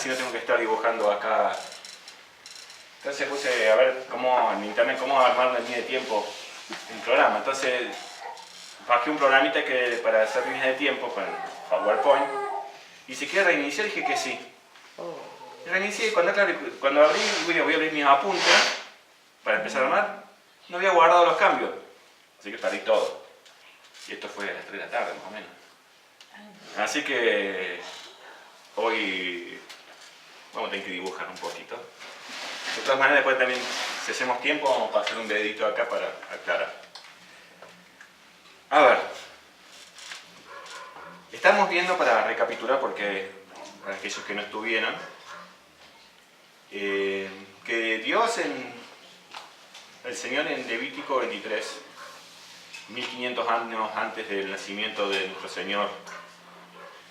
así no tengo que estar dibujando acá. Entonces puse a ver cómo, en internet cómo armar una línea de tiempo en programa. Entonces bajé un programita para hacer líneas de tiempo con PowerPoint y si quiere reiniciar dije que sí. Reinicié y cuando abrí, voy a abrir mis apuntes para empezar a armar, no había guardado los cambios, así que perdí todo. Y esto fue a las 3 de la tarde más o menos. Así que hoy vamos a tener que dibujar un poquito. De todas maneras, después también, si hacemos tiempo, vamos a pasar un dedito acá para aclarar. A ver, estamos viendo, para recapitular, porque para aquellos que no estuvieron, que Dios, el Señor en Levítico 23, 1500 años antes del nacimiento de nuestro Señor,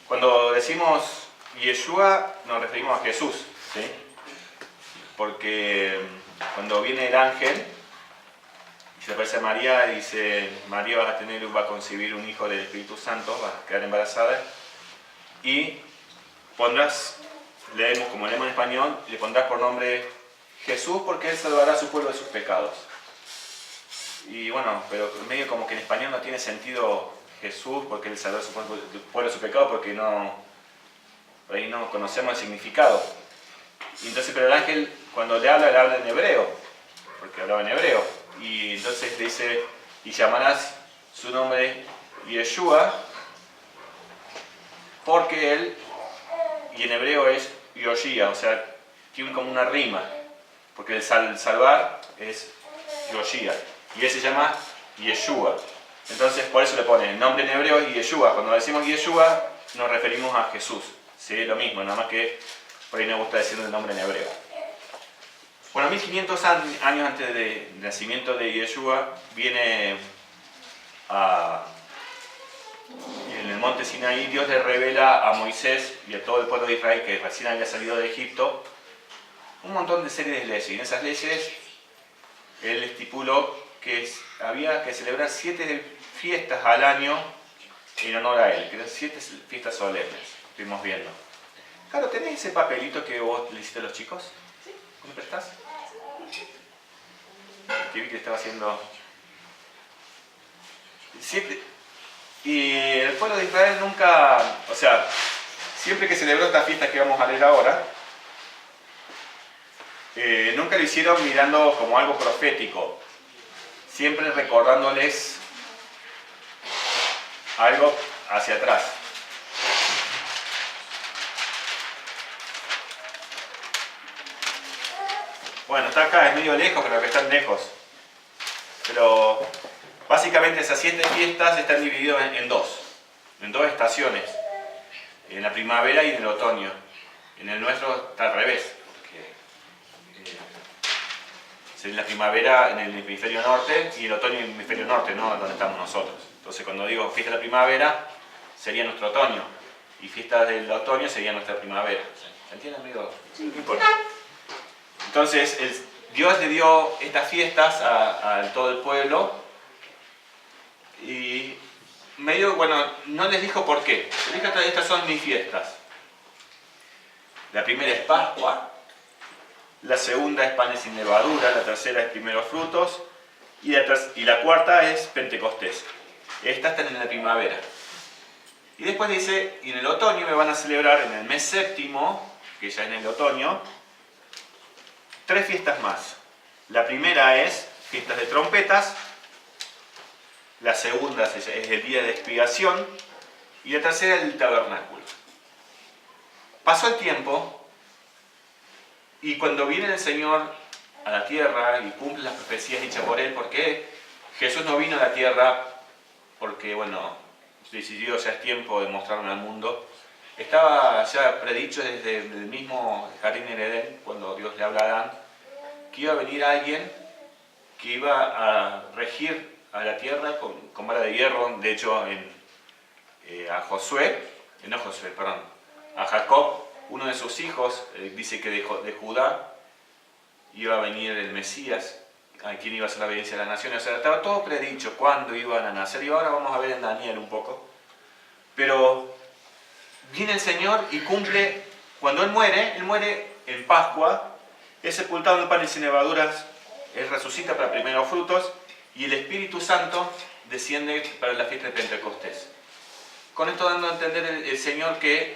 cuando decimos Yeshua nos referimos a Jesús, ¿sí? Porque cuando viene el ángel y se aparece a María y dice: María va a concebir un hijo del Espíritu Santo, va a quedar embarazada y pondrás, leemos como leemos en español, le pondrás por nombre Jesús porque él salvará a su pueblo de sus pecados. Y bueno, pero medio como que en español no tiene sentido Jesús porque él salvará a su pueblo de sus pecados, porque por ahí no conocemos el significado. Y entonces, pero el ángel cuando le habla en hebreo, porque hablaba en hebreo, y entonces le dice: y llamarás su nombre Yeshua, porque él, y en hebreo es Yoshia, o sea, tiene como una rima, porque el salvar es Yoshia, y él se llama Yeshua. Entonces por eso le ponen el nombre en hebreo es Yeshua. Cuando decimos Yeshua nos referimos a Jesús, ¿sí? Lo mismo, nada más que por ahí nos gusta decir el nombre en hebreo. Bueno, 1500 años antes del nacimiento de Yeshua, viene en el monte Sinaí, Dios le revela a Moisés y a todo el pueblo de Israel, que recién había salido de Egipto, un montón de series de leyes. Y en esas leyes él estipuló que había que celebrar 7 fiestas al año en honor a él, que eran 7 fiestas solemnes. Estuvimos viendo. Claro, ¿tenés ese papelito que vos le hiciste a los chicos? Sí. ¿Me prestás? Que vi que estaba haciendo... Y el pueblo de Israel nunca, o sea, siempre que celebró estas fiestas que vamos a leer ahora, nunca lo hicieron mirando como algo profético, siempre recordándoles algo hacia atrás. Bueno, está acá, es medio lejos, pero que están lejos. Pero básicamente esas 7 fiestas están divididas en dos estaciones, en la primavera y en el otoño. En el nuestro está al revés, porque sería la primavera en el hemisferio norte y el otoño en el hemisferio norte, no donde estamos nosotros. Entonces cuando digo fiesta de la primavera, sería nuestro otoño, y fiesta del otoño sería nuestra primavera. ¿Se entiende, amigo? Sí. No importa. Entonces Dios le dio estas fiestas a todo el pueblo y medio, bueno, no les dijo por qué. Les dijo: estas son mis fiestas. La primera es Pascua, la segunda es panes sin levadura, la tercera es primeros frutos y la cuarta es Pentecostés. Estas están en la primavera. Y después dice: y en el otoño me van a celebrar en el mes séptimo, que ya es en el otoño, 3 fiestas más. La primera es fiestas de trompetas, la segunda es el día de expiación y la tercera el tabernáculo. Pasó el tiempo y cuando viene el Señor a la tierra y cumple las profecías dichas por él, porque Jesús no vino a la tierra porque, bueno, decidió, ya es tiempo de mostrarlo al mundo. Estaba ya predicho desde el mismo jardín en Edén, cuando Dios le habla a Adán, que iba a venir alguien que iba a regir a la tierra con vara de hierro. De hecho, a Jacob, uno de sus hijos, dice que de Judá iba a venir el Mesías, a quien iba a hacer la obediencia de las naciones. O sea, estaba todo predicho cuándo iban a nacer, y ahora vamos a ver en Daniel un poco. Pero viene el Señor y cumple Cuando Él muere en Pascua, es sepultado en panes y levaduras, Él resucita para primeros frutos y el Espíritu Santo desciende para la fiesta de Pentecostés. Con esto dando a entender el Señor que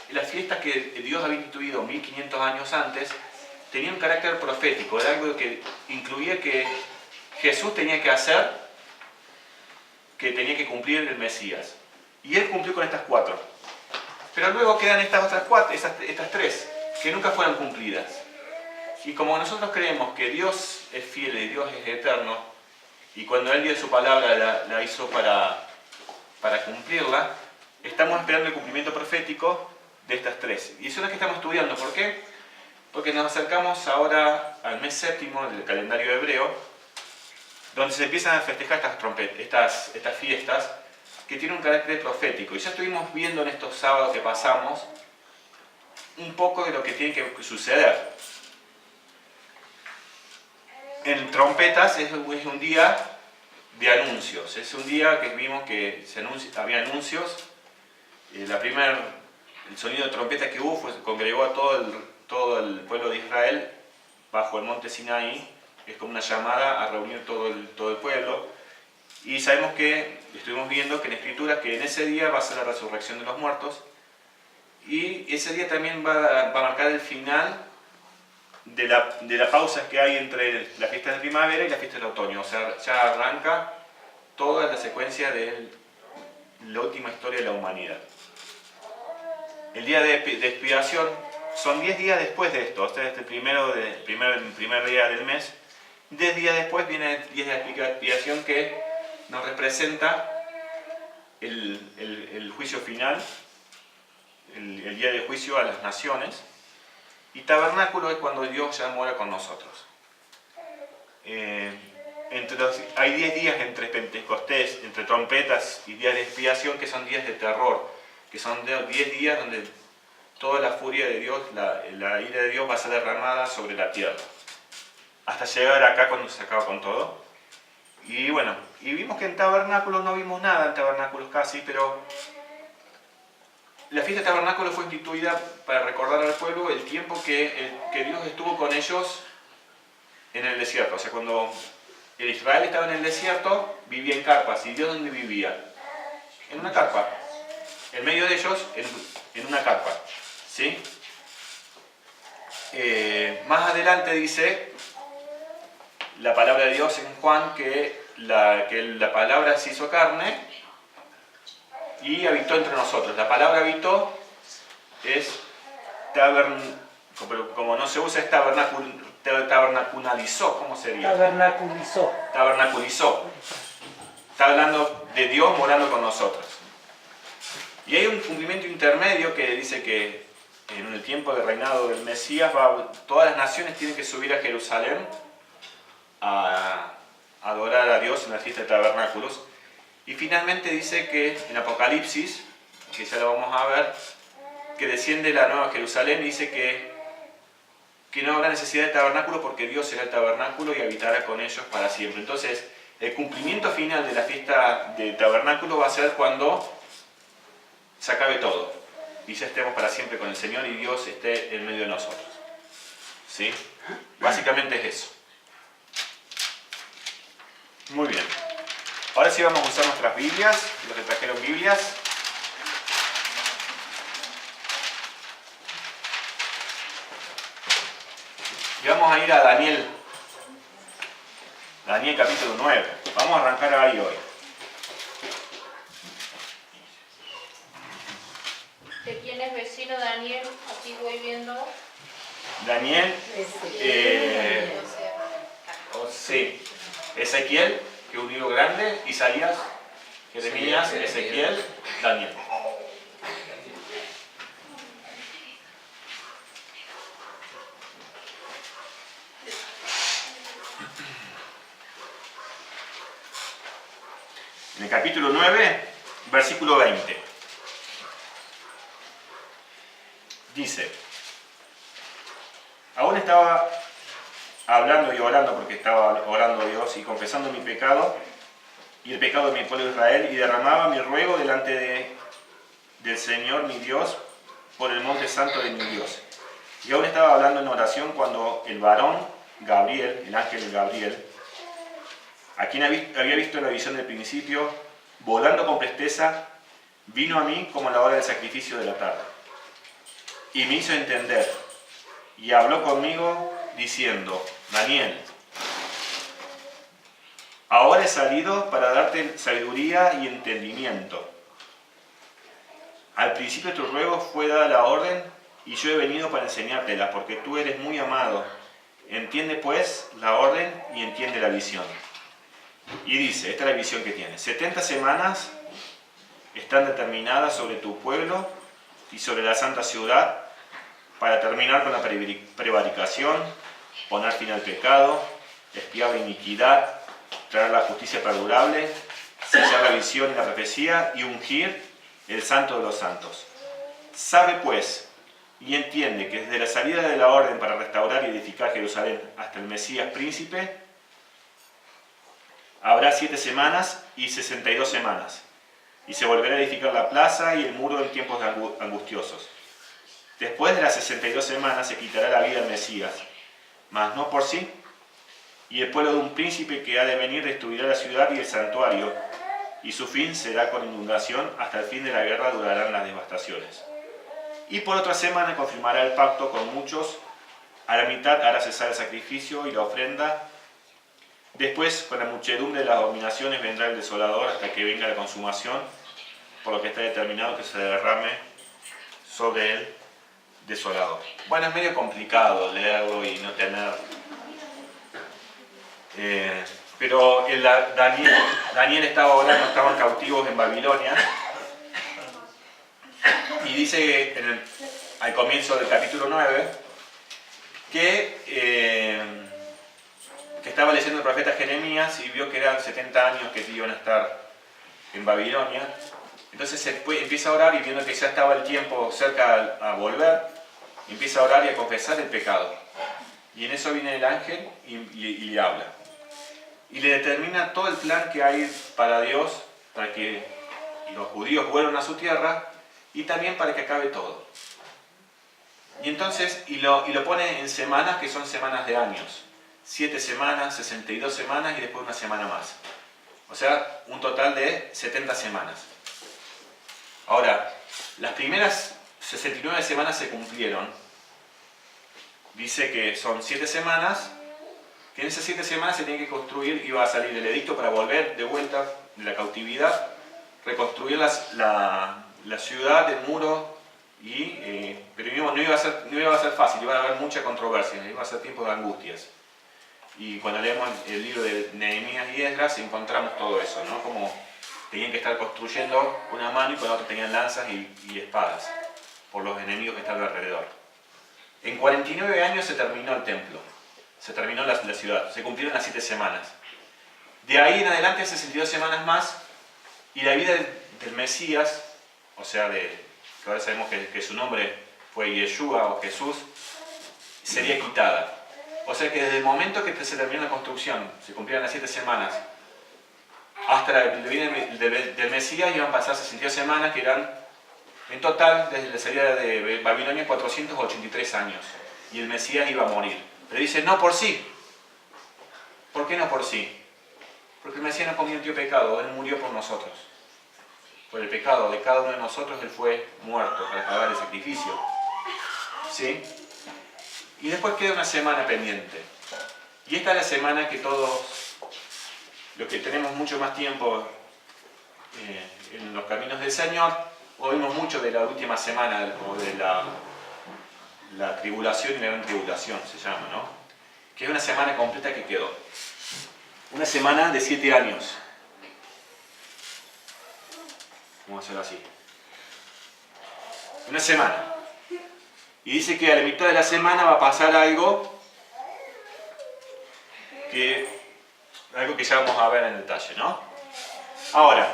las fiestas que Dios había instituido 1500 años antes tenían un carácter profético, era algo que incluía que Jesús tenía que hacer, que tenía que cumplir el Mesías. Y Él cumplió con estas 4. Pero luego quedan estas otras 4, estas 3, que nunca fueron cumplidas. Y como nosotros creemos que Dios es fiel y Dios es eterno, y cuando Él dio su palabra la hizo para cumplirla, estamos esperando el cumplimiento profético de estas 3. Y eso es lo que estamos estudiando. ¿Por qué? Porque nos acercamos ahora al mes séptimo del calendario hebreo, donde se empiezan a festejar estas fiestas que tienen un carácter profético. Y ya estuvimos viendo en estos sábados que pasamos un poco de lo que tiene que suceder. En trompetas es un día de anuncios, es un día que vimos que había anuncios. El sonido de trompeta que hubo congregó a todo el pueblo de Israel bajo el monte Sinaí. Es como una llamada a reunir todo el pueblo. Y sabemos que, estuvimos viendo que en la Escritura que en ese día va a ser la resurrección de los muertos. Y ese día también va a marcar el final de la pausa que hay entre la fiesta de primavera y la fiesta del otoño. O sea, ya arranca toda la secuencia de la última historia de la humanidad. El día de expiación son 10 días después de esto. Este es el primer día del mes. 10 días después viene el día de expiación que nos representa el juicio final, el día de juicio a las naciones. Y tabernáculo es cuando Dios ya mora con nosotros. Hay 10 días entre Pentecostés, entre trompetas y días de expiación que son días de terror, que son 10 días donde toda la furia de Dios, la ira de Dios va a ser derramada sobre la tierra. Hasta llegar acá cuando se acaba con todo. Y bueno, y vimos que en tabernáculos no vimos nada, en tabernáculos casi, pero la fiesta de tabernáculos fue instituida para recordar al pueblo el tiempo que Dios estuvo con ellos en el desierto. O sea, cuando el Israel estaba en el desierto, vivía en carpas. ¿Y Dios dónde vivía? En una carpa. En medio de ellos, en una carpa. ¿Sí? Más adelante dice la palabra de Dios en Juan que la palabra se hizo carne y habitó entre nosotros. La palabra habitó es como no se usa es tabernaculizó, ¿cómo sería? Tabernaculizó. Está hablando de Dios morando con nosotros. Y hay un cumplimiento intermedio que dice que en el tiempo de reinado del Mesías todas las naciones tienen que subir a Jerusalén a adorar a Dios en la fiesta de tabernáculos. Y finalmente dice que en Apocalipsis, que ya lo vamos a ver, que desciende la nueva Jerusalén, dice que no habrá necesidad de tabernáculo porque Dios será el tabernáculo y habitará con ellos para siempre. Entonces, el cumplimiento final de la fiesta de tabernáculo va a ser cuando se acabe todo y ya estemos para siempre con el Señor y Dios esté en medio de nosotros. ¿Sí? Básicamente es eso. Muy bien. Ahora sí vamos a usar nuestras Biblias, los que trajeron Biblias. Y vamos a ir a Daniel capítulo 9. Vamos a arrancar ahí hoy. ¿De quién es vecino Daniel? Aquí voy viendo. Daniel, sí, Ezequiel, que es un libro grande, Isaías, Jeremías, Ezequiel, Daniel. En el capítulo 9, versículo 20. Dice: aún estaba hablando y orando, porque estaba orando a Dios y confesando mi pecado y el pecado de mi pueblo Israel, y derramaba mi ruego delante del Señor mi Dios por el monte santo de mi Dios. Y aún estaba hablando en oración cuando el varón Gabriel, el ángel Gabriel, a quien había visto en la visión del principio, volando con presteza, vino a mí como a la hora del sacrificio de la tarde. Y me hizo entender, y habló conmigo diciendo: Daniel, ahora he salido para darte sabiduría y entendimiento. Al principio de tu ruego fue dada la orden, y yo he venido para enseñártela, porque tú eres muy amado. Entiende pues la orden y entiende la visión. Y dice, esta es la visión que tiene: 70 semanas están determinadas sobre tu pueblo y sobre la santa ciudad, para terminar con la prevaricación, poner fin al pecado, expiar la iniquidad, traer la justicia perdurable, sellar la visión y la profecía y ungir el santo de los santos. Sabe pues y entiende que desde la salida de la orden para restaurar y edificar Jerusalén hasta el Mesías príncipe, habrá 7 semanas y 62 semanas, y se volverá a edificar la plaza y el muro en tiempos angustiosos. Después de las 62 semanas se quitará la vida al Mesías, mas no por sí, y el pueblo de un príncipe que ha de venir destruirá la ciudad y el santuario, y su fin será con inundación. Hasta el fin de la guerra durarán las devastaciones. Y por otra semana confirmará el pacto con muchos, a la mitad hará cesar el sacrificio y la ofrenda. Después, con la muchedumbre de las abominaciones, vendrá el desolador hasta que venga la consumación, por lo que está determinado que se derrame sobre él desolador. Bueno, es medio complicado leerlo y no tener... pero Daniel estaba orando, estaban cautivos en Babilonia, y dice al comienzo del capítulo 9 que estaba leyendo el profeta Jeremías y vio que eran 70 años que iban a estar en Babilonia. Entonces empieza a orar, y viendo que ya estaba el tiempo cerca a volver, empieza a orar y a confesar el pecado. Y en eso viene el ángel y le habla. Y le determina todo el plan que hay para Dios, para que los judíos vuelvan a su tierra, y también para que acabe todo. Y entonces, lo pone en semanas, que son semanas de años. 7 semanas, 62 semanas y después una semana más. O sea, un total de 70 semanas. Ahora, las primeras 69 semanas se cumplieron. Dice que son 7 semanas, que en esas 7 semanas se tiene que construir, iba a salir el edicto para volver de vuelta de la cautividad, reconstruir la ciudad, el muro, pero no iba a ser fácil, iba a haber mucha controversia, iba a ser tiempo de angustias. Y cuando leemos el libro de Nehemías y Esdras encontramos todo eso, ¿no? Como tenían que estar construyendo una mano y con la otra tenían lanzas y espadas por los enemigos que estaban alrededor. En 49 años se terminó el templo, se terminó la ciudad, se cumplieron las 7 semanas. De ahí en adelante 62 semanas más, y la vida del Mesías, o sea, que ahora sabemos que su nombre fue Yeshua o Jesús, sería quitada. O sea que desde el momento que se terminó la construcción, se cumplieron las 7 semanas, hasta la venida del Mesías iban a pasar 62 semanas, que eran en total, desde la salida de Babilonia, 483 años. Y el Mesías iba a morir. Pero dice, no por sí. ¿Por qué no por sí? Porque el Mesías no cometió pecado, Él murió por nosotros. Por el pecado de cada uno de nosotros, Él fue muerto para pagar el sacrificio. ¿Sí? Y después queda una semana pendiente. Y esta es la semana que todos, los que tenemos mucho más tiempo en los caminos del Señor, oímos mucho de la última semana, o de la tribulación y la gran tribulación, se llama, ¿no? Que es una semana completa que quedó. Una semana de 7 años. Vamos a hacerlo así. Una semana. Y dice que a la mitad de la semana va a pasar algo que ya vamos a ver en detalle, ¿no? Ahora,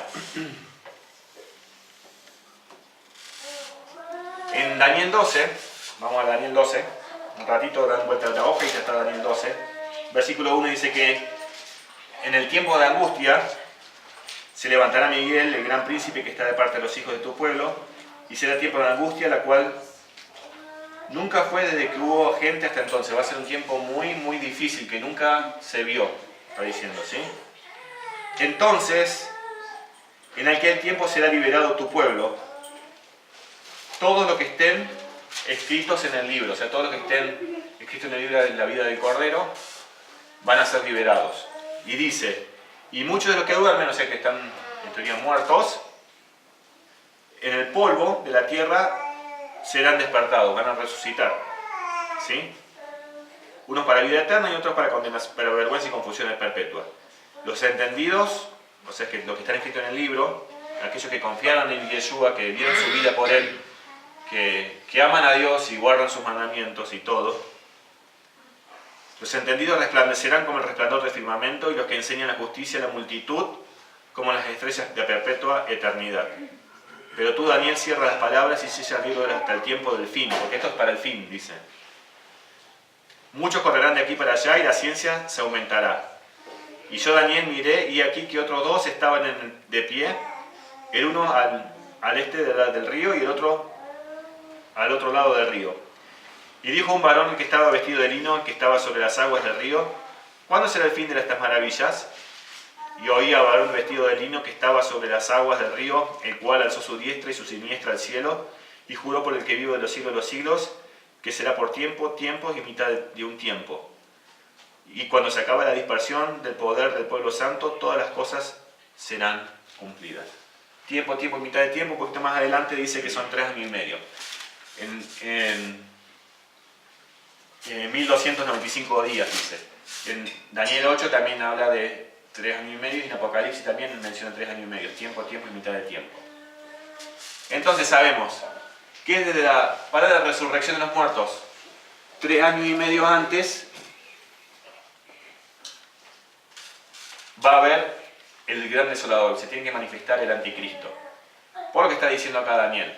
en Daniel 12, vamos a Daniel 12, un ratito dan vuelta a la hoja y ya está Daniel 12, versículo 1 dice que en el tiempo de angustia se levantará Miguel, el gran príncipe que está de parte de los hijos de tu pueblo, y será tiempo de angustia, la cual Nunca fue desde que hubo gente hasta entonces. Va a ser un tiempo muy, muy difícil que nunca se vio, está diciendo, ¿sí? Entonces, en aquel tiempo será liberado tu pueblo. Todos los que estén escritos en el libro, o sea, todos los que estén escritos en el libro de la vida del Cordero, van a ser liberados. Y dice, y muchos de los que duermen, o sea, que están en teoría muertos, en el polvo de la tierra serán despertados, van a resucitar. ¿Sí? Unos para vida eterna y otros para condenación, para vergüenza y confusión perpetua. Los entendidos, o sea, que los que están escritos en el libro, aquellos que confiaron en Yeshua, que dieron su vida por él, que aman a Dios y guardan sus mandamientos y todo, los entendidos resplandecerán como el resplandor del firmamento, y los que enseñan la justicia a la multitud como las estrellas de perpetua eternidad. Pero tú, Daniel, cierra las palabras y sella el libro hasta el tiempo del fin, porque esto es para el fin, dice. Muchos correrán de aquí para allá y la ciencia se aumentará. Y yo, Daniel, miré, y aquí que otros dos estaban de pie, el uno al este del río y el otro al otro lado del río. Y dijo un varón que estaba vestido de lino, que estaba sobre las aguas del río: ¿cuándo será el fin de estas maravillas? Y oía a varón vestido de lino que estaba sobre las aguas del río, el cual alzó su diestra y su siniestra al cielo, y juró por el que vive de los siglos, que será por tiempos y mitad de un tiempo. Y cuando se acabe la dispersión del poder del pueblo santo, todas las cosas serán cumplidas. Tiempo y mitad de tiempo. Un poquito más adelante dice que son 3 años y medio. En 1295 días dice. En Daniel 8 también habla de 3 años y medio, y en Apocalipsis también menciona 3 años y medio. Tiempo y mitad de tiempo. Entonces sabemos que desde la parada de resurrección de los muertos, 3 años y medio antes, va a haber el gran desolador, se tiene que manifestar el anticristo. Por lo que está diciendo acá Daniel,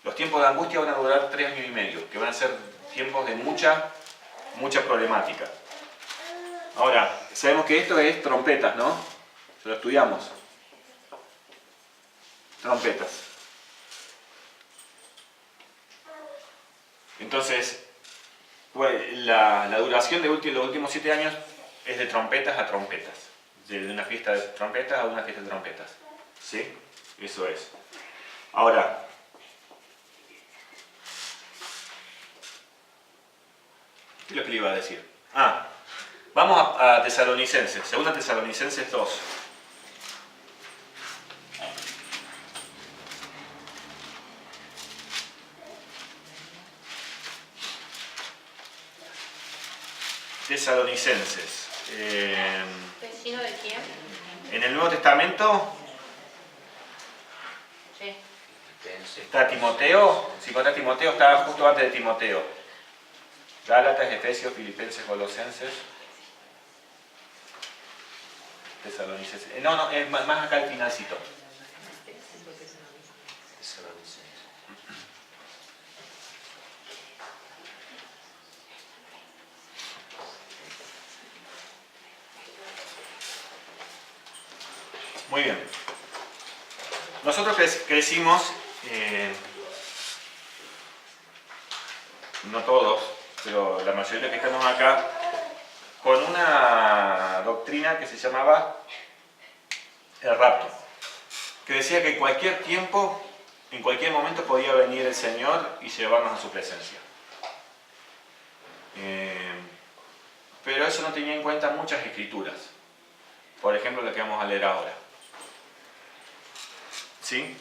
los tiempos de angustia van a durar 3 años y medio, que van a ser tiempos de mucha problemática. Ahora, sabemos que esto es trompetas, ¿no? Se lo estudiamos. Trompetas. Entonces, pues, la duración de los últimos 7 años es de trompetas a trompetas. De una fiesta de trompetas a una fiesta de trompetas. ¿Sí? Eso es. Ahora, ¿qué es lo que le iba a decir? Vamos a Tesalonicenses, 2 Tesalonicenses 2. Tesalonicenses. ¿Vecino de quién? En el Nuevo Testamento Sí. está Timoteo. Si contás Timoteo, estaba justo antes de Timoteo. Gálatas, Efesios, Filipenses, Colosenses, Tesalonicenses. No, es más acá al finalcito. Muy bien. Nosotros crecimos, no todos, pero la mayoría de los que estamos acá, con una doctrina que se llamaba el rapto, que decía que en cualquier tiempo, en cualquier momento podía venir el Señor y llevarnos a su presencia. Pero eso no tenía en cuenta muchas escrituras. Por ejemplo, la que vamos a leer ahora. ¿Sí?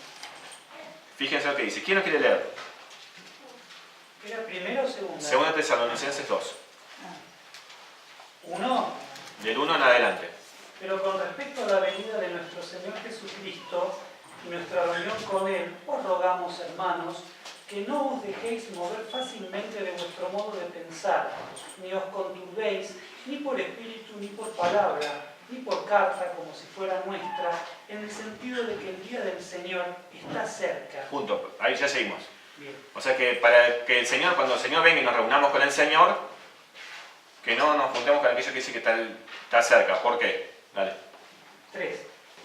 Fíjense lo que dice. ¿Quién lo quiere leer? ¿Era primero o segundo? 2 Tesalonicenses 2. 1. Del 1 en adelante. Pero con respecto a la venida de nuestro Señor Jesucristo y nuestra reunión con Él, os rogamos, hermanos, que no os dejéis mover fácilmente de vuestro modo de pensar, ni os conturbéis, ni por espíritu, ni por palabra, ni por carta, como si fuera nuestra, en el sentido de que el día del Señor está cerca. Punto. Ahí ya seguimos. Bien. O sea que para que el Señor, cuando el Señor venga y nos reunamos con el Señor, que no nos juntemos con aquello que dice que está cerca. ¿Por qué? Dale. 3.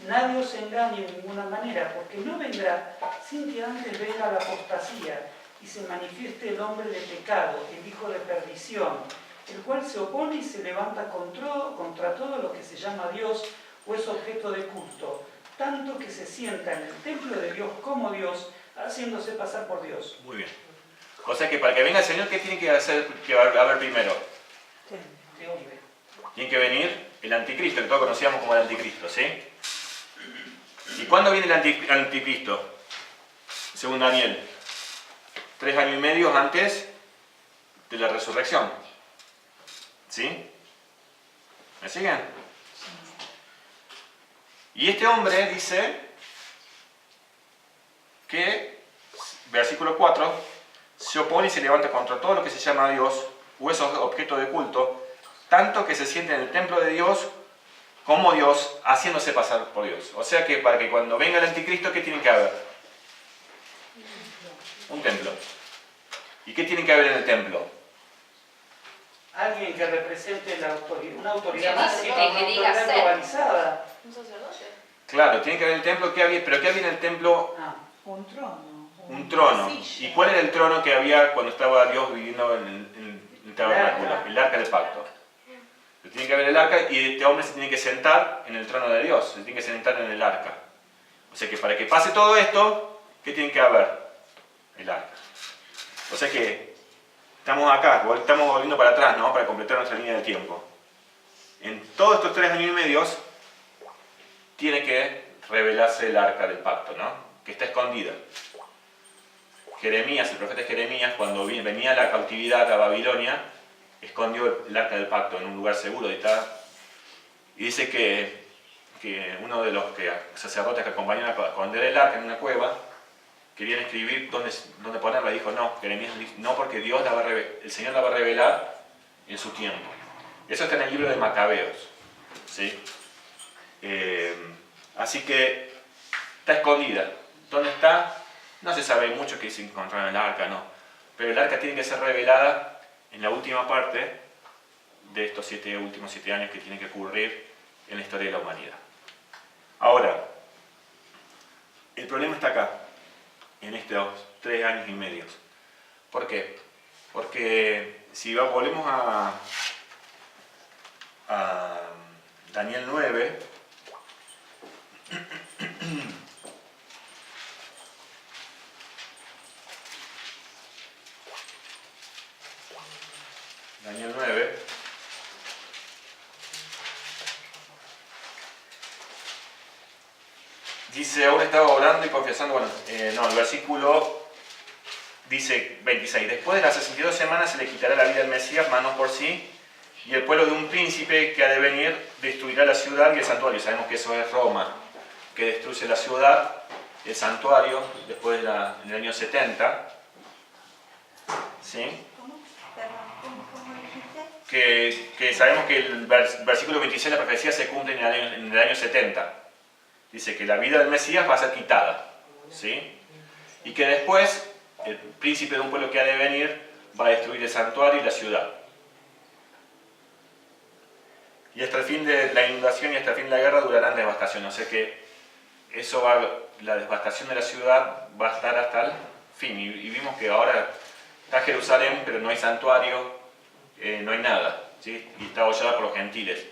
Nadie os engañe de ninguna manera, porque no vendrá sin que antes venga la apostasía, y se manifieste el hombre de pecado, el hijo de perdición, el cual se opone y se levanta contra todo lo que se llama Dios o es objeto de culto, tanto que se sienta en el templo de Dios como Dios, haciéndose pasar por Dios. Muy bien. O sea que para que venga el Señor, ¿qué tiene que hacer que va a haber primero? Tiene que venir el anticristo, que todos conocíamos como el anticristo, ¿sí? ¿Y cuándo viene el anticristo? Según Daniel, 3 años y medio antes de la resurrección. ¿Sí? ¿Me siguen? Y este hombre dice que, versículo 4, se opone y se levanta contra todo lo que se llama Dios, o es objeto de culto, tanto que se siente en el templo de Dios como Dios, haciéndose pasar por Dios. O sea que para que cuando venga el anticristo, ¿qué tiene que haber? Un templo. ¿Y qué tiene que haber en el templo? Alguien que represente una autoridad Sí, máxima, que una diga autoridad ser. globalizada. ¿Un sacerdote? Claro, tiene que haber en el templo, ¿pero qué había en el templo? Un trono. Un trono. silla. ¿Y cuál era el trono que había cuando estaba Dios viviendo en el tabernáculo? El arca del pacto. Tiene que haber el arca y este hombre se tiene que sentar en el trono de Dios, se tiene que sentar en el arca. O sea que para que pase todo esto, ¿qué tiene que haber? El arca. O sea que estamos acá, estamos volviendo para atrás, ¿no? Para completar nuestra línea de tiempo. En todos estos 3 años y medio tiene que revelarse el arca del pacto, ¿no? Que está escondida. Jeremías, el profeta Jeremías, cuando venía la cautividad a Babilonia, escondió el arca del pacto en un lugar seguro y dice que uno de los sacerdotes que acompañaron a esconder el arca en una cueva querían escribir dónde ponerla. Dijo no, Jeremías dijo no, porque el Señor la va a revelar en su tiempo. Eso está en el libro de Macabeos, ¿sí? Así que está escondida. ¿Dónde está? No se sabe mucho que se encontró en el arca, no. Pero el arca tiene que ser revelada en la última parte de estos últimos 7 años que tienen que ocurrir en la historia de la humanidad. Ahora, el problema está acá, en estos 3 años y medio. ¿Por qué? Porque si volvemos a Daniel 9, Daniel 9, dice, aún estaba orando y confesando, el versículo dice 26, después de las 62 semanas se le quitará la vida al Mesías, mano por sí, y el pueblo de un príncipe que ha de venir destruirá la ciudad y el santuario. Sabemos que eso es Roma, que destruye la ciudad, el santuario, después del año 70, ¿sí? Que sabemos que el versículo 26 de la profecía se cumple en el año 70. Dice que la vida del Mesías va a ser quitada, ¿sí? Y que después el príncipe de un pueblo que ha de venir va a destruir el santuario y la ciudad. Y hasta el fin de la inundación y hasta el fin de la guerra durarán devastación. O sea que la devastación de la ciudad va a estar hasta el fin. Y vimos que ahora está Jerusalén, pero no hay santuario, no hay nada, ¿sí? Y está hollada por los gentiles.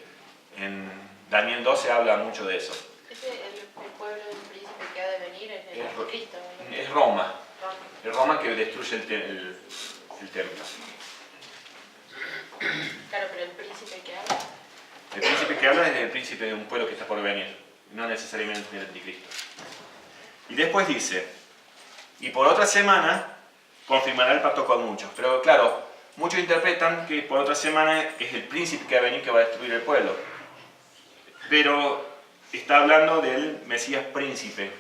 En Daniel 12 habla mucho de eso. El pueblo del príncipe que ha de venir es el anticristo, ¿no? Es Roma. Es Roma que destruye el templo. Claro, pero el príncipe que habla. El príncipe que habla es el príncipe de un pueblo que está por venir, no necesariamente el anticristo. Y después dice, y por otra semana confirmará el pacto con muchos. Pero claro, muchos interpretan que por otra semana es el príncipe que va a venir que va a destruir el pueblo. Pero está hablando del Mesías príncipe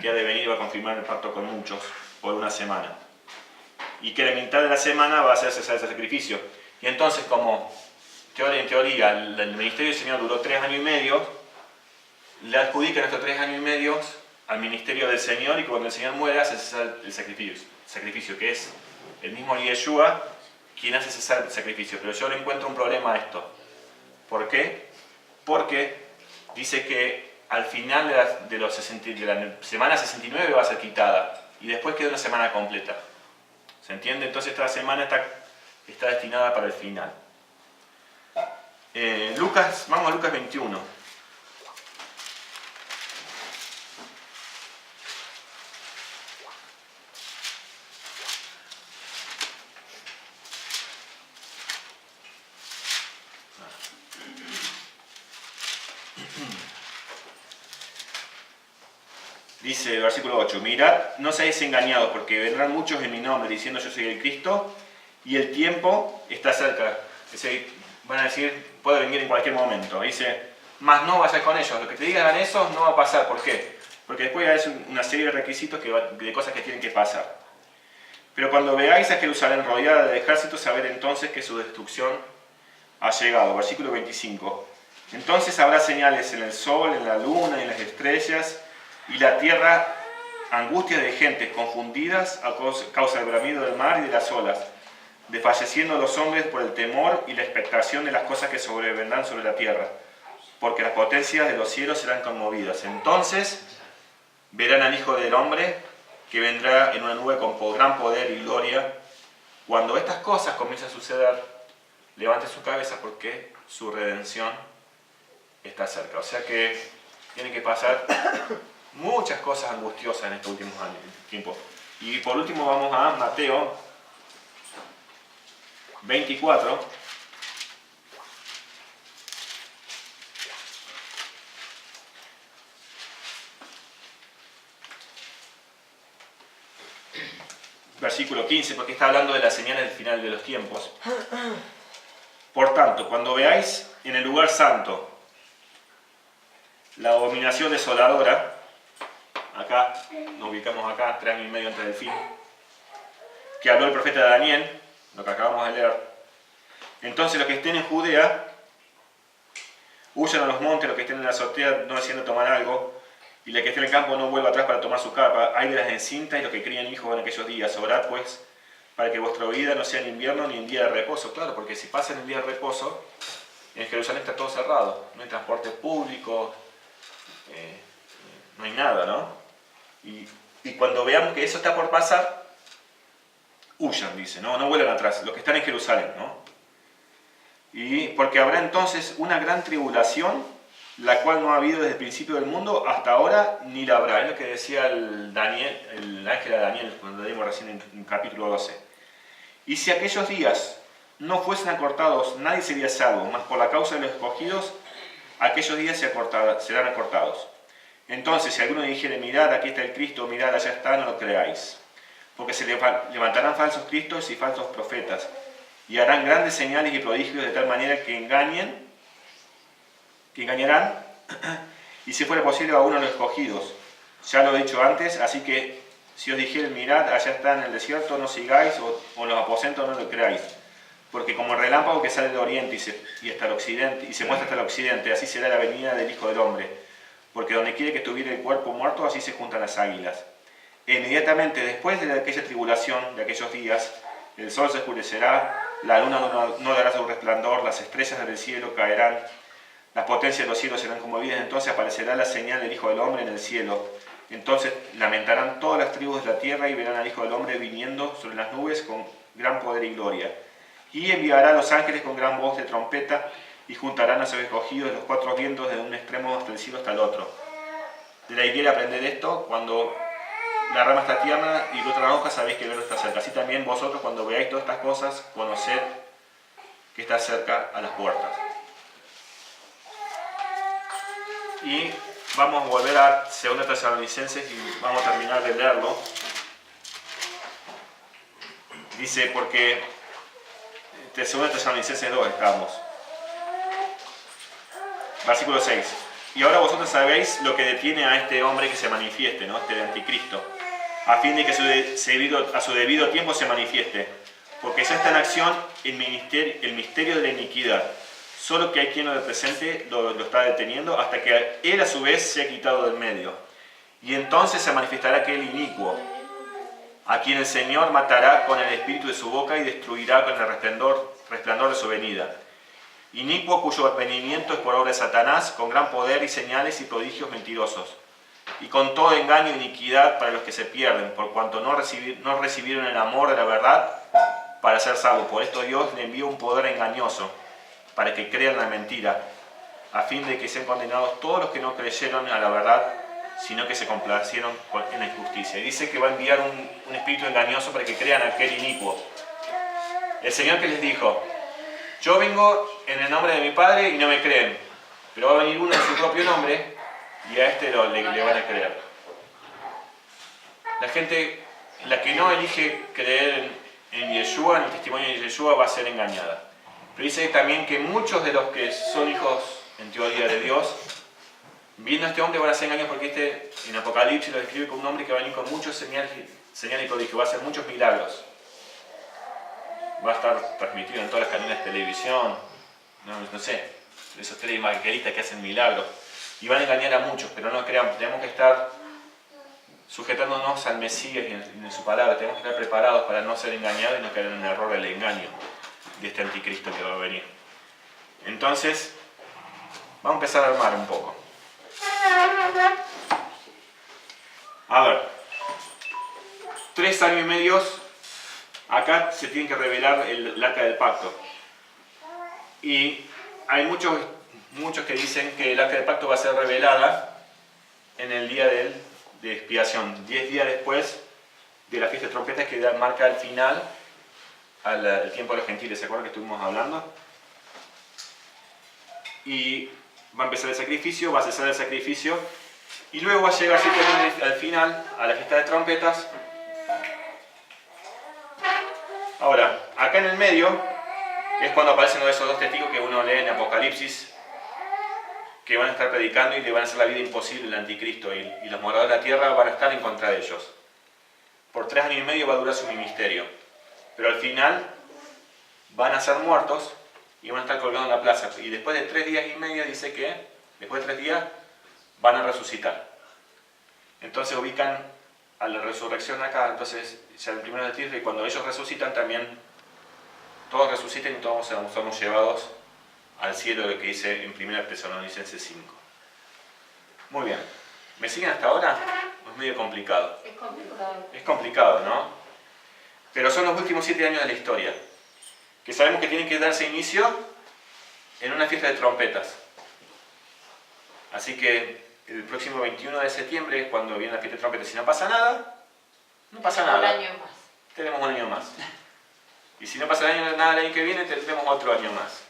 que ha de venir y va a confirmar el pacto con muchos por una semana. Y que la mitad de la semana va a hacerse ese sacrificio. Y entonces, como en teoría el ministerio del Señor duró 3 años y medio, le adjudican estos 3 años y medio al ministerio del Señor, y cuando el Señor muere hace cesar el sacrificio, que es el mismo Yeshua quien hace cesar el sacrificio. Pero yo le encuentro un problema a esto. ¿Por qué? Porque dice que al final de la semana 69 va a ser quitada y después queda una semana completa. ¿Se entiende? Entonces esta semana está destinada para el final. Vamos a Lucas 21. Dice el versículo 8, mirad, no seáis engañados, porque vendrán muchos en mi nombre diciendo yo soy el Cristo, y el tiempo está cerca. Van a decir, puede venir en cualquier momento. Dice, mas no vayas con ellos, lo que te digan eso no va a pasar. ¿Por qué? Porque después hay una serie de requisitos de cosas que tienen que pasar. Pero cuando veáis a Jerusalén rodeada de ejércitos, sabed entonces que su destrucción ha llegado. Versículo 25. Entonces habrá señales en el sol, en la luna, en las estrellas, y la tierra angustia de gentes confundidas a causa del bramido del mar y de las olas, desfalleciendo los hombres por el temor y la expectación de las cosas que sobrevendrán sobre la tierra, porque las potencias de los cielos serán conmovidas. Entonces verán al Hijo del Hombre que vendrá en una nube con gran poder y gloria. Cuando estas cosas comiencen a suceder, levante su cabeza porque su redención está cerca. O sea que tiene que pasar muchas cosas angustiosas en estos últimos tiempos. Y por último vamos a Mateo 24. Versículo 15, porque está hablando de las señales del final de los tiempos. Por tanto, cuando veáis en el lugar santo la abominación desoladora, acá, nos ubicamos acá, 3 años y medio antes del fin, que habló el profeta Daniel, lo que acabamos de leer. Entonces los que estén en Judea, huyan a los montes, los que estén en la azotea, no haciendo tomar algo, y el que esté en el campo no vuelva atrás para tomar su capa. Hay de las encintas y los que crían hijos en aquellos días. Orad pues, para que vuestra vida no sea en invierno ni en día de reposo. Claro, porque si pasa en el día de reposo, en Jerusalén está todo cerrado, no hay transporte público, no hay nada, ¿no? Y cuando veamos que eso está por pasar, huyan, dice, no vuelvan atrás, los que están en Jerusalén, ¿no? Y porque habrá entonces una gran tribulación, la cual no ha habido desde el principio del mundo hasta ahora, ni la habrá. Es lo que decía el ángel a Daniel, cuando lo leímos recién en capítulo 12. Y si aquellos días no fuesen acortados, nadie sería salvo, mas por la causa de los escogidos, aquellos días serán acortados. Entonces, si alguno dijere, mirad, aquí está el Cristo, mirad, allá está, no lo creáis. Porque se levantarán falsos cristos y falsos profetas, y harán grandes señales y prodigios de tal manera que engañarán, y si fuera posible a uno de los escogidos. Ya lo he dicho antes, así que si os dijeren, mirad, allá está en el desierto, no sigáis, o los aposentos no lo creáis. Porque como el relámpago que sale del oriente y hasta el occidente, y se muestra hasta el occidente, así será la venida del Hijo del Hombre. Porque donde quiere que estuviera el cuerpo muerto, así se juntan las águilas. E inmediatamente después de aquella tribulación, de aquellos días, el sol se oscurecerá, la luna no dará su resplandor, las estrellas del cielo caerán, las potencias de los cielos serán conmovidas, entonces aparecerá la señal del Hijo del Hombre en el cielo. Entonces lamentarán todas las tribus de la tierra y verán al Hijo del Hombre viniendo sobre las nubes con gran poder y gloria. Y enviará a los ángeles con gran voz de trompeta y juntarán a sus escogidos de los 4 vientos de un extremo hasta el cielo hasta el otro. De la higuera aprended esto, cuando la rama está tierna y la otra hoja sabéis que el verano está cerca. Así también vosotros cuando veáis todas estas cosas, conoced que está cerca a las puertas. Y vamos a volver a 2 Tesalonicenses y vamos a terminar de leerlo. Dice, porque de 2 Tesalonicenses 2 estamos. Versículo 6. Y ahora vosotros sabéis lo que detiene a este hombre que se manifieste, ¿no? Este anticristo, a fin de que a su debido tiempo se manifieste. Porque ya está en acción el misterio de la iniquidad. Solo que hay quien lo presente lo está deteniendo hasta que él a su vez se ha quitado del medio. Y entonces se manifestará aquel inicuo, a quien el Señor matará con el espíritu de su boca y destruirá con el resplandor de su venida. Inicuo cuyo advenimiento es por obra de Satanás, con gran poder y señales y prodigios mentirosos, y con todo engaño e iniquidad para los que se pierden, por cuanto no recibieron el amor de la verdad para ser salvos. Por esto Dios le envió un poder engañoso para que crean la mentira, a fin de que sean condenados todos los que no creyeron a la verdad, sino que se complacieron en la injusticia. Y dice que va a enviar un espíritu engañoso para que crean aquel inicuo. El Señor que les dijo: yo vengo en el nombre de mi Padre y no me creen, pero va a venir uno en su propio nombre y a este le van a creer. La gente, la que no elige creer en Yeshua, en el testimonio de Yeshua, va a ser engañada. Pero dice también que muchos de los que son hijos, en teoría, de Dios, viendo a este hombre van a ser engañados, porque en Apocalipsis lo describe como un hombre que va a venir con muchos señales y prodigios, va a hacer muchos milagros. Va a estar transmitido en todas las cadenas de televisión, no sé, esos televangelistas que hacen milagros. Y van a engañar a muchos, pero no crean, tenemos que estar sujetándonos al Mesías y en su palabra, tenemos que estar preparados para no ser engañados y no caer en el error del engaño de este anticristo que va a venir. Entonces, vamos a empezar a armar un poco. A ver, 3 años y medio, acá se tiene que revelar el arca del pacto. Y hay muchos que dicen que el arca del pacto va a ser revelada en el día de expiación, 10 días después de la fiesta de trompetas, que marca el final al tiempo de los gentiles. ¿Se acuerdan que estuvimos hablando? Y va a empezar el sacrificio, va a cesar el sacrificio, y luego va a llegar al final, a la fiesta de trompetas. Ahora, acá en el medio, es cuando aparecen esos 2 testigos que uno lee en Apocalipsis, que van a estar predicando y le van a hacer la vida imposible al anticristo, y los moradores de la tierra van a estar en contra de ellos. Por 3 años y medio va a durar su ministerio, pero al final van a ser muertos y van a estar colgados en la plaza. Y después de 3 días y medio dice que, después de 3 días, van a resucitar. Entonces ubican a la resurrección acá. Entonces, ya el primero de Tisri, cuando ellos resucitan también, todos resucitan y todos somos llevados al cielo, lo que dice en 1 Tesalonicenses 5. Muy bien. ¿Me siguen hasta ahora? Es medio complicado. Es complicado. Es complicado, ¿no? Pero son los últimos 7 años de la historia, que sabemos que tienen que darse inicio en una fiesta de trompetas. Así que el próximo 21 de septiembre es cuando viene la fiesta de trompetas. Si no pasa nada, no pasa nada. Un año más. Tenemos un año más. Y si no pasa nada el año que viene, tendremos otro año más.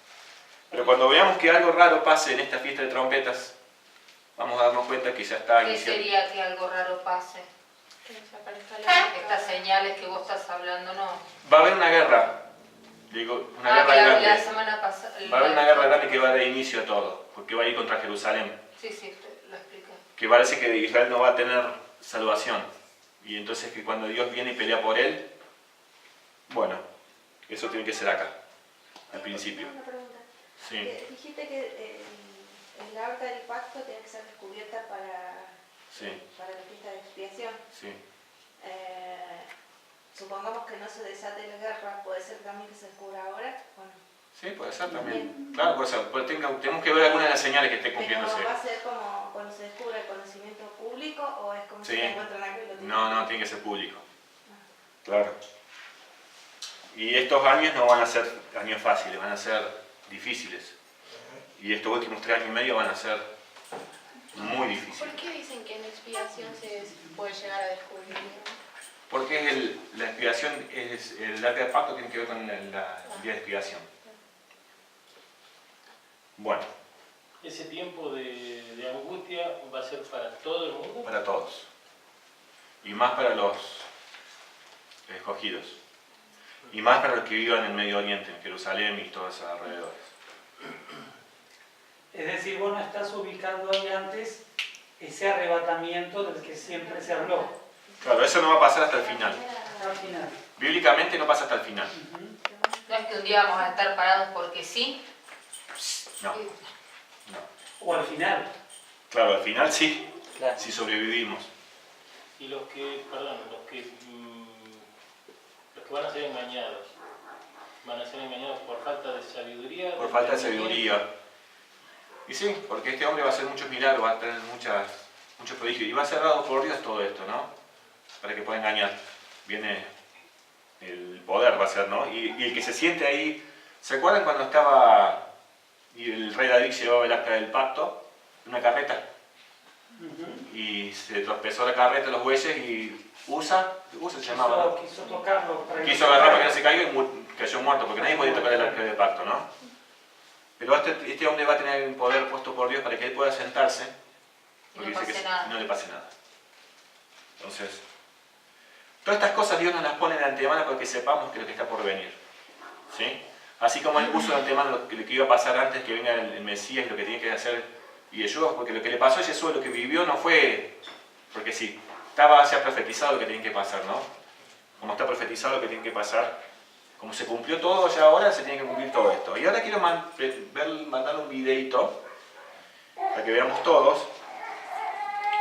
Pero cuando veamos que algo raro pase en esta fiesta de trompetas, vamos a darnos cuenta que ya está ¿Qué iniciando. sería que algo raro pase? Que desaparezca la Estas señales que vos estás hablando, no. Va a haber una guerra. Digo, una guerra que grande. la semana pasada. Va a haber una guerra grande que va a dar inicio a todo, porque va a ir contra Jerusalén. Sí, lo expliqué. Que parece que Israel no va a tener salvación. Y entonces que cuando Dios viene y pelea por él, bueno, eso tiene que ser acá, al principio. Una pregunta. Sí. Dijiste que el arca del pacto tiene que ser descubierta para la fiesta de expiación. Sí. Supongamos que no se desate la guerra, ¿puede ser también que se descubra ahora? Bueno, Sí, puede ser también. Claro, puede ser. Tenemos que ver algunas de las señales que esté cumpliéndose. ¿pero va a ser como cuando se descubre el conocimiento público o es como si Sí. se encuentran algo y lo tienen? No, tiene que ser público. Claro. Y estos años no van a ser años fáciles, van a ser difíciles. Y estos últimos 3 años y medio van a ser muy difíciles. ¿Por qué dicen que en expiación se puede llegar a descubrir? Porque la expiación, el arca del pacto tiene que ver con el día de expiación. Bueno, Ese tiempo de angustia va a ser para todo el mundo. para todos. Y más para los escogidos. Y más para los que vivan en el Medio Oriente, en Jerusalén y todos esos alrededores. Es decir, vos no estás ubicando ahí antes ese arrebatamiento del que siempre se habló. Claro, eso no va a pasar hasta el final. Al final. Bíblicamente no pasa hasta el final. No es que un día vamos a estar parados porque sí. No. O al final. Claro, al final sí, Claro. si sobrevivimos. Y los que van a ser engañados, van a ser engañados por falta de sabiduría. Por falta de sabiduría. Y sí, porque este hombre va a hacer muchos milagros, va a tener mucho prodigio. Y va cerrado por Dios todo esto, ¿no? Para que pueda engañar. Viene el poder, va a ser, ¿no? Y el que se siente ahí, ¿se acuerdan cuando estaba y el rey David llevaba el arca del pacto? Una carreta. Y se tropezó la carreta, los bueyes, y Usa se llamaba, ¿no? Quiso tocarlo. Quiso agarrar para que no se caiga y cayó muerto, porque nadie podía tocar el arca del pacto, ¿no? Pero este hombre va a tener un poder puesto por Dios para que él pueda sentarse, porque no dice pase que nada. no le pase nada. Entonces, todas estas cosas Dios nos las pone de antemano para que sepamos que lo que está por venir. ¿Sí? Así como Él puso de antemano lo que iba a pasar antes que venga el Mesías y lo que tiene que hacer y Jesús, porque lo que le pasó a Jesús, lo que vivió no fue porque sí, estaba ya profetizado lo que tiene que pasar, ¿no? Como está profetizado lo que tiene que pasar, como se cumplió todo, ya ahora se tiene que cumplir todo esto. Y ahora quiero mandar un videito para que veamos todos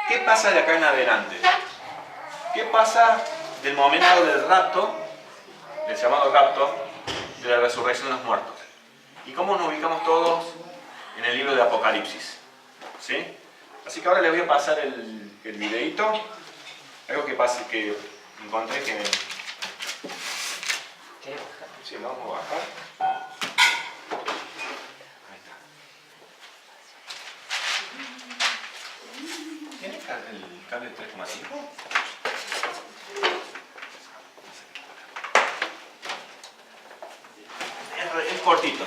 qué pasa de acá en adelante. ¿Qué pasa del momento del rapto, del llamado rapto, de la resurrección de los muertos? ¿Y cómo nos ubicamos todos en el libro de Apocalipsis? ¿Sí? Así que ahora les voy a pasar el videito. Algo que pase, que encontré que... Sí, lo vamos a bajar. Ahí está. ¿Tiene el cable de 3,5? Es cortito.